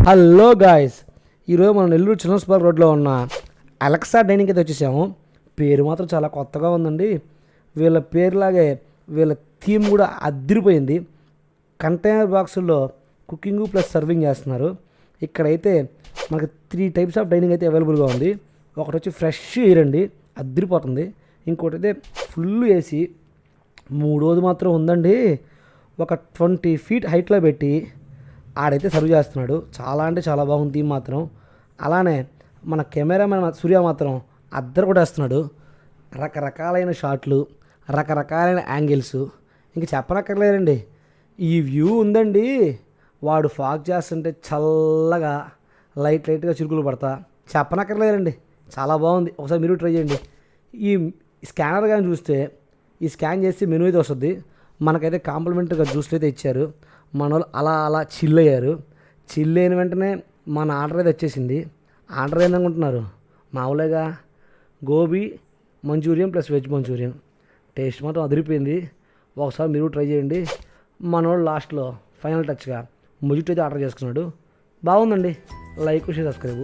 Hello guys, ఈరోజు మనం Nellore children's park రోడ్లో ఉన్న అలెక్సా డైనింగ్ అయితే వచ్చేసాము. పేరు మాత్రం చాలా కొత్తగా ఉందండి. వీళ్ళ పేరులాగే వీళ్ళ థీమ్ కూడా అదిరిపోయింది. కంటైనర్ బాక్సుల్లో కుకింగ్ ప్లస్ సర్వింగ్ చేస్తున్నారు. ఇక్కడైతే మనకి 3 టైప్స్ ఆఫ్ డైనింగ్ అయితే అవైలబుల్గా ఉంది. ఒకటి వచ్చి ఫ్రెష్ ఎయిర్ అండి, అదిరిపోతుంది. ఇంకోటి అయితే ఫుల్ ఏసీ. మూడోది మాత్రం ఉందండి, ఒక 20 feet హైట్లో పెట్టి ఆడైతే సర్వ్ చేస్తున్నాడు. చాలా అంటే చాలా బాగుంది థీమ్ మాత్రం. అలానే మన కెమెరామెన్ సూర్య మాత్రం అద్దరు కూడా వేస్తున్నాడు. రకరకాలైన షాట్లు, రకరకాలైన యాంగిల్స్, ఇంక చెప్పనక్కర్లేదండి. ఈ వ్యూ ఉందండి, వాడు ఫాగ్ చేస్తుంటే చల్లగా లైట్గా చిరుకులు పడతా చెప్పనక్కర్లేదండి. చాలా బాగుంది. ఒకసారి మీరు ట్రై చేయండి. ఈ స్కానర్ కానీ చూస్తే ఈ స్కాన్ చేసి మెనూ అయితే వస్తుంది. మనకైతే కాంప్లిమెంటరీగా జ్యూస్లు అయితే ఇచ్చారు. మన వాళ్ళు అలా చిల్ అయ్యారు. చిల్ అయిన వెంటనే మన ఆర్డర్ అయితే వచ్చేసింది. ఆర్డర్ ఏందనుకుంటున్నారు? మామూలుగా gobi Manchurian plus veg Manchurian. Taste మాత్రం అదిరిపోయింది. ఒకసారి మీరు ట్రై చేయండి. మనోడు లాస్ట్లో ఫైనల్ టచ్గా మొజిటో అయితే ఆర్డర్ చేసుకున్నాడు. బాగుందండి. Like share subscribe.